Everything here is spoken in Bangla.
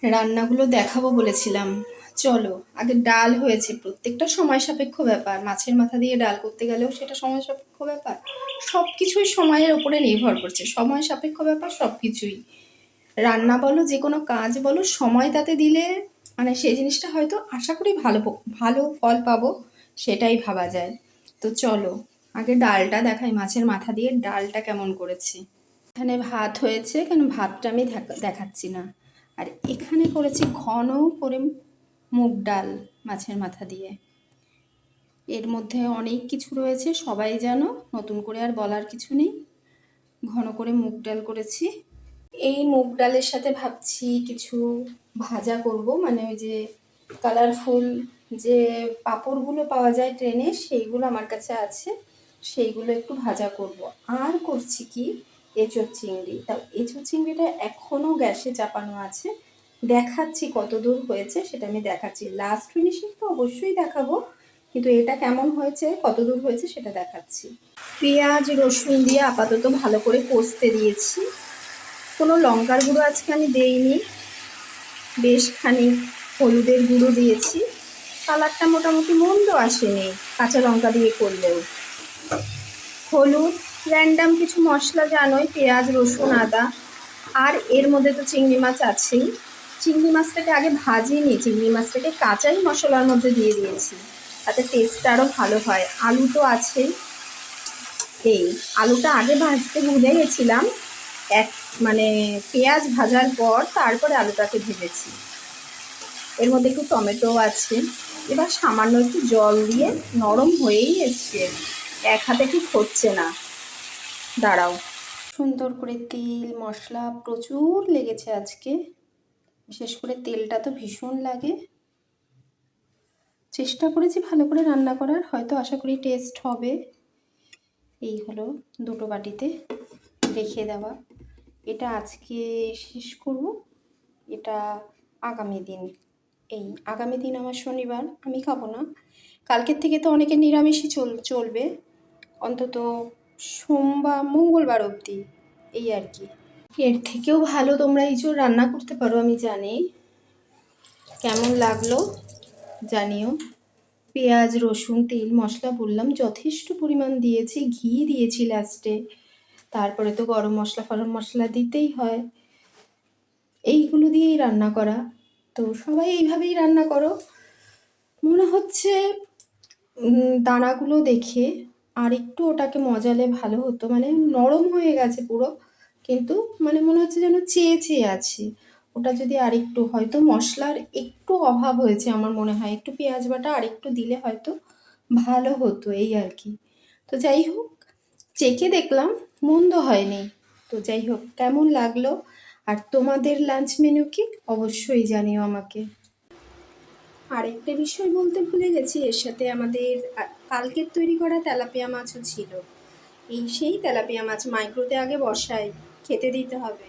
রান্নাগুলো দেখাবো বলেছিলাম। চলো, আগে ডাল হয়েছে, প্রত্যেকটা সময় সাপেক্ষ ব্যাপার। মাছের মাথা দিয়ে ডাল করতে গেলেও সেটা সময় সাপেক্ষ ব্যাপার। সব কিছুই সময়ের ওপরে নির্ভর করছে, সময় সাপেক্ষ ব্যাপার সব কিছুই। রান্না বলো, যে কোনো কাজ বলো, সময় তাতে দিলে মানে সেই জিনিসটা হয়তো আশা করি ভালো ভালো ফল পাবো, সেটাই ভাবা যায়। তো চলো আগে ডালটা দেখাই, মাছের মাথা দিয়ে ডালটা কেমন করেছি। এখানে ভাত হয়েছে, কেন ভাতটা আমি দেখাচ্ছি না। আর এখানে করেছি ঘন করে মুগ ডাল মাছের মাথা দিয়ে। এর মধ্যে অনেক কিছু রয়েছে, সবাই জানো, নতুন করে আর বলার কিছু নেই। ঘন করে মুগ ডাল করেছি। এই মুগ ডালের সাথে ভাবছি কিছু ভাজা করব, মানে ওই যে কালারফুল যে পাঁপড়গুলো পাওয়া যায় ট্রেনে, সেইগুলো আমার কাছে আছে, সেইগুলো একটু ভাজা করব। আর করছি কি, এঁচোড় চিংড়ি। তাও এঁচোড় চিংড়িটা এখনও গ্যাসে চাপানো আছে, দেখাচ্ছি কত দূর হয়েছে সেটা আমি দেখাচ্ছি। লাস্ট ফিনিশিং তো অবশ্যই দেখাবো, কিন্তু এটা কেমন হয়েছে কত দূর হয়েছে সেটা দেখাচ্ছি। পেঁয়াজ রসুন দিয়ে আপাতত ভালো করে কষতে দিয়েছি। কোনো লঙ্কার গুঁড়ো আজকে আমি দেইনি, বেশ খানিক হলুদের গুঁড়ো দিয়েছি। কালারটা মোটামুটি মন্দ আসেনি কাঁচা লঙ্কা দিয়ে করলেও। হলুদ, র্যান্ডাম কিছু মশলা জানোই, পেঁয়াজ রসুন আদা। আর এর মধ্যে তো চিংড়ি মাছ আছেই। চিংড়ি মাছটাকে আগে ভাজিনি, চিংড়ি মাছটাকে কাঁচাই মশলার মধ্যে দিয়ে দিয়েছি, তাতে টেস্টটা আরও ভালো হয়। আলু তো আছেই। এই আলুটা আগে ভাজতে ভুলে গেছিলাম, মানে পেঁয়াজ ভাজার পর তারপরে আলুটাকে ভেজেছি। এর মধ্যে একটু টমেটো আছে। এবার সামান্য একটু জল দিয়ে, নরম হয়েই এসছে, এক হাতে ঠিক হচ্ছে না, দাঁড়াও। সুন্দর করে তেল মশলা প্রচুর লেগেছে আজকে, বিশেষ করে তেলটা তো ভীষণ লাগে। চেষ্টা করেছি ভালো করে রান্না করার, হয়তো আশা করি টেস্ট হবে। এই হলো দুটো বাটিতে রেখে দেওয়া। এটা আজকে শেষ করব, এটা আগামী দিন। এই আগামী দিন আমার শনিবার, আমি খাবো না। কালকের থেকে তো অনেকে নিরামিষই চলবে, অন্তত সোমবার মঙ্গলবার অবধি, এই আর কি। এর থেকেও ভালো তোমরা এঁচোড় রান্না করতে পারো আমি জানি। কেমন লাগলো জানিও। পেঁয়াজ রসুন তেল মশলা বললাম যথেষ্ট পরিমাণ দিয়েছি, ঘি দিয়েছি লাস্টে। তারপরে তো গরম মশলা ফরম মশলা দিতেই হয়, এইগুলো দিয়েই রান্না করা। তো সবাই এইভাবেই রান্না করো। মনে হচ্ছে দানাগুলো দেখে আর একটু ওটাকে মজালে ভালো হতো, মানে নরম হয়ে গেছে পুরো, কিন্তু মানে মনে হচ্ছে যেন চেয়ে চেয়ে আছে। ওটা যদি আরেকটু, হয়তো মশলার একটু অভাব হয়েছে আমার মনে হয়, একটু পেঁয়াজ বাটা আর একটু দিলে হয়তো ভালো হতো, এই আর কি। তো যাই হোক, চেখে দেখলাম মন্দ হয়নি। তো যাই হোক, কেমন লাগলো আর তোমাদের লাঞ্চ মেনু কি অবশ্যই জানিও আমাকে। আরেকটা বিষয় বলতে ভুলে গেছি, এর সাথে আমাদের কালকের তৈরি করা তেলাপিয়া মাছও ছিল। এই সেই তেলাপিয়া মাছ মাইক্রোতে আগে বসাই, খেতে দিতে হবে।